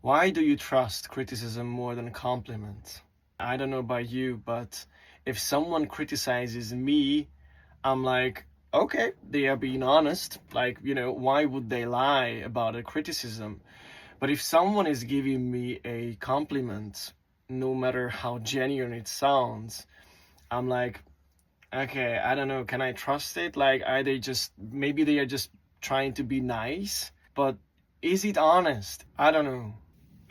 Why do you trust criticism more than compliments? I don't know about you, but if someone criticizes me, I'm like, okay, they are being honest. Like, why would they lie about a criticism? But if someone is giving me a compliment, no matter how genuine it sounds, I'm like, okay, I don't know, can I trust it? Like, maybe they are just trying to be nice, but is it honest? I don't know.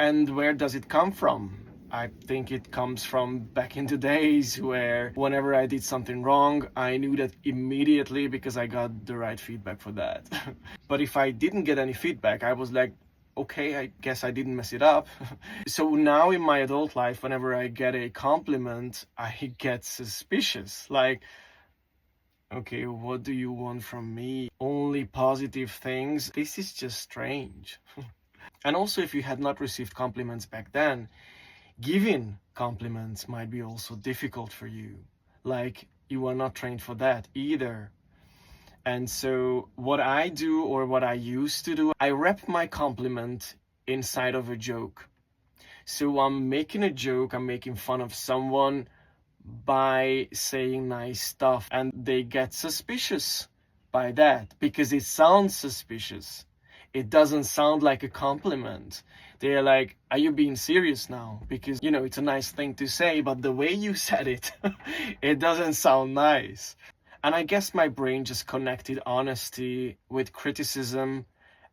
And where does it come from? I think it comes from back in the days where whenever I did something wrong, I knew that immediately because I got the right feedback for that. But if I didn't get any feedback, I was like, okay, I guess I didn't mess it up. So now in my adult life, whenever I get a compliment, I get suspicious. Like, okay, what do you want from me? Only positive things? This is just strange. And also, if you had not received compliments back then, giving compliments might be also difficult for you. Like, you are not trained for that either. And so what I do, or what I used to do, I wrap my compliment inside of a joke. So I'm making a joke, I'm making fun of someone by saying nice stuff, and they get suspicious by that because it sounds suspicious. It doesn't sound like a compliment. They're like, are you being serious now? Because, it's a nice thing to say, but the way you said it, it doesn't sound nice. And I guess my brain just connected honesty with criticism,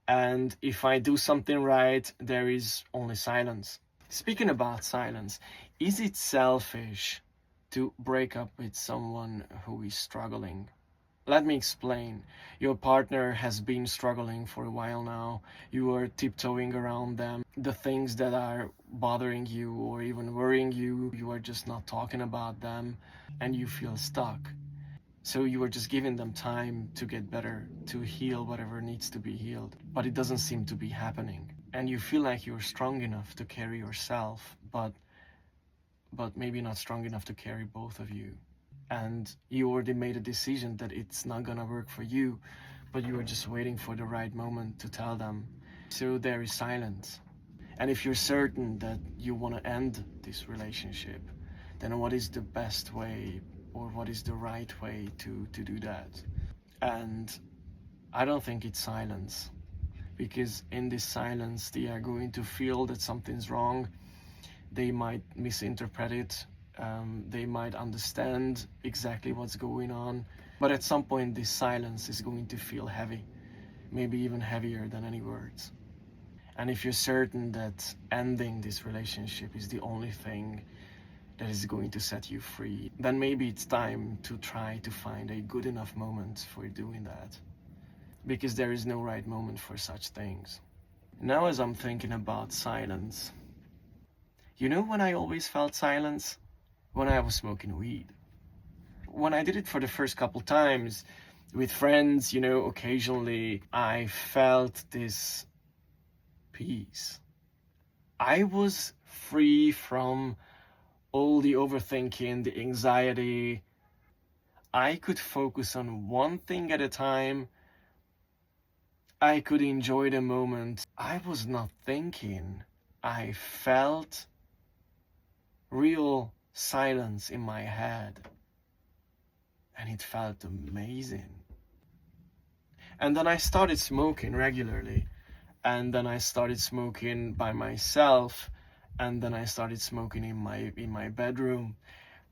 and if I do something right, there is only silence. Speaking about silence, is it selfish to break up with someone who is struggling? Let me explain. Your partner has been struggling for a while now. You are tiptoeing around them. The things that are bothering you or even worrying you, you are just not talking about them, and you feel stuck. So you are just giving them time to get better, to heal whatever needs to be healed. But it doesn't seem to be happening. And you feel like you're strong enough to carry yourself, but maybe not strong enough to carry both of you. And you already made a decision that it's not gonna work for you, but you are just waiting for the right moment to tell them. So there is silence. And if you're certain that you want to end this relationship, then what is the best way, or what is the right way to do that? And I don't think it's silence, because in this silence they are going to feel that something's wrong. They might misinterpret it, they might understand exactly what's going on, but at some point this silence is going to feel heavy, maybe even heavier than any words. And if you're certain that ending this relationship is the only thing that is going to set you free, then maybe it's time to try to find a good enough moment for doing that. Because there is no right moment for such things. Now, as I'm thinking about silence, you know when I always felt silence? When I was smoking weed. When I did it for the first couple times with friends, occasionally I felt this peace. I was free from all the overthinking, the anxiety. I could focus on one thing at a time. I could enjoy the moment. I was not thinking. I felt real silence in my head. And it felt amazing. And then I started smoking regularly. And then I started smoking by myself. And then I started smoking in my bedroom,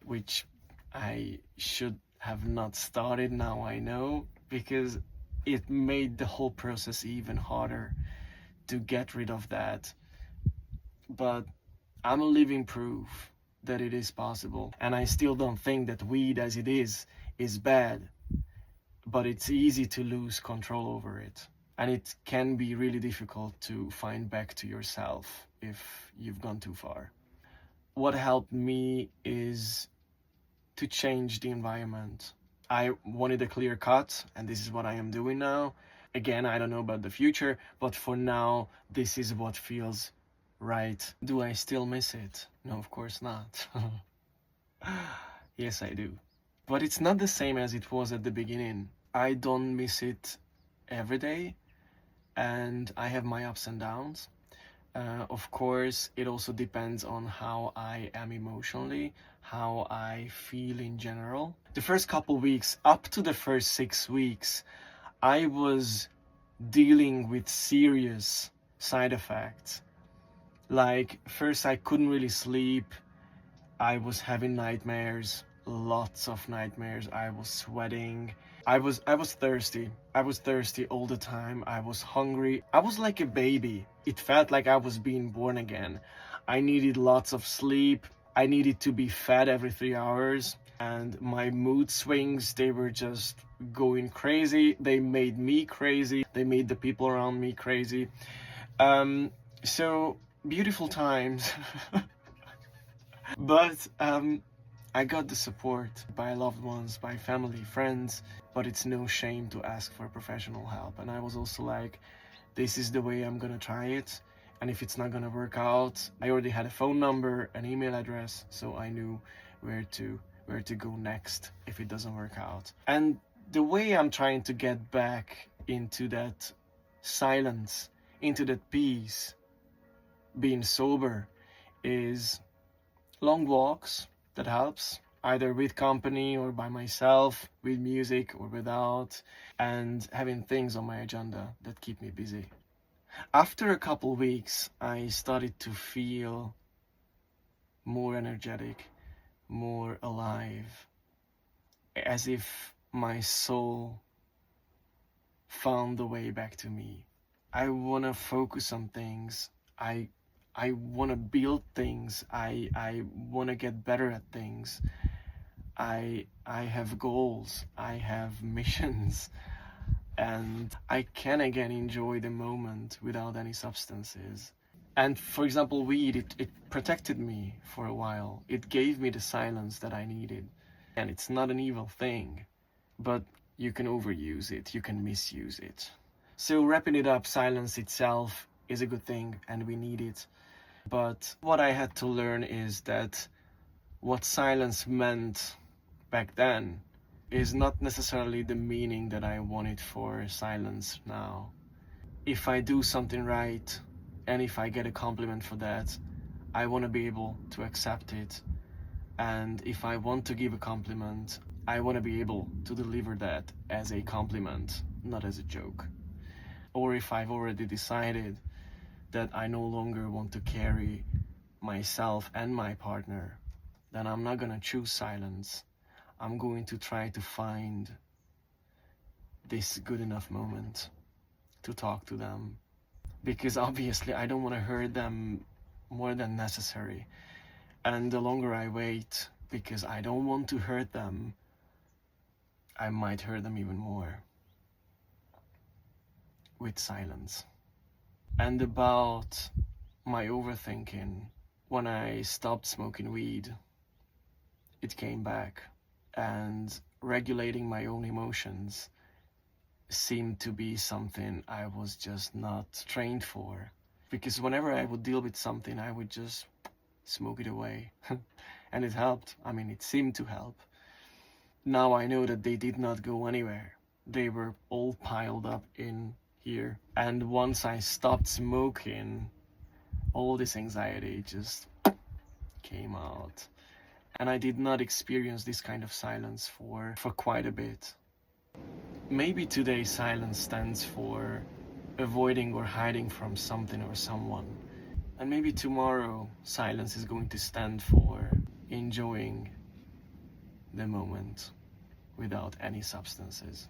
which I should have not started, now I know, because it made the whole process even harder to get rid of that. But I'm a living proof that it is possible. And I still don't think that weed as it is bad, but it's easy to lose control over it. And it can be really difficult to find back to yourself if you've gone too far. What helped me is to change the environment. I wanted a clear cut, and this is what I am doing now. Again, I don't know about the future, but for now, this is what feels right. Do I still miss it? No, of course not. Yes, I do. But it's not the same as it was at the beginning. I don't miss it every day, and I have my ups and downs. Of course, it also depends on how I am emotionally, how I feel in general. The first couple weeks, up to the first 6 weeks, I was dealing with serious side effects. Like, first, I couldn't really sleep. I was having nightmares, lots of nightmares. I was sweating. I was thirsty. I was thirsty all the time. I was hungry. I was like a baby. It felt like I was being born again. I needed lots of sleep. I needed to be fed every 3 hours. And my mood swings, they were just going crazy. They made me crazy. They made the people around me crazy. So beautiful times. But I got the support by loved ones, by family, friends, but it's no shame to ask for professional help. And I was also like, this is the way I'm gonna try it. And if it's not gonna work out, I already had a phone number, an email address, so I knew where to go next if it doesn't work out. And the way I'm trying to get back into that silence, into that peace, being sober, is long walks. That helps, either with company or by myself, with music or without, and having things on my agenda that keep me busy. After a couple weeks, I started to feel more energetic, more alive, as if my soul found the way back to me. I want to focus on things. I want to build things. I want to get better at things. I have goals. I have missions. And I can again enjoy the moment without any substances. And for example, weed, it protected me for a while. It gave me the silence that I needed. And it's not an evil thing, but you can overuse it, you can misuse it. So wrapping it up, silence itself is a good thing and we need it. But what I had to learn is that what silence meant back then is not necessarily the meaning that I wanted for silence now. If I do something right and if I get a compliment for that, I want to be able to accept it. And if I want to give a compliment, I want to be able to deliver that as a compliment, not as a joke. Or if I've already decided that I no longer want to carry myself and my partner, then I'm not gonna choose silence. I'm going to try to find this good enough moment to talk to them. Because obviously I don't want to hurt them more than necessary. And the longer I wait, because I don't want to hurt them, I might hurt them even more with silence. And about my overthinking, when I stopped smoking weed, it came back, and regulating my own emotions seemed to be something I was just not trained for. Because whenever I would deal with something, I would just smoke it away. And it helped. I mean, it seemed to help. Now I know that they did not go anywhere. They were all piled up in here. And once I stopped smoking, all this anxiety just came out. And I did not experience this kind of silence for quite a bit. Maybe today silence stands for avoiding or hiding from something or someone. And maybe tomorrow silence is going to stand for enjoying the moment without any substances.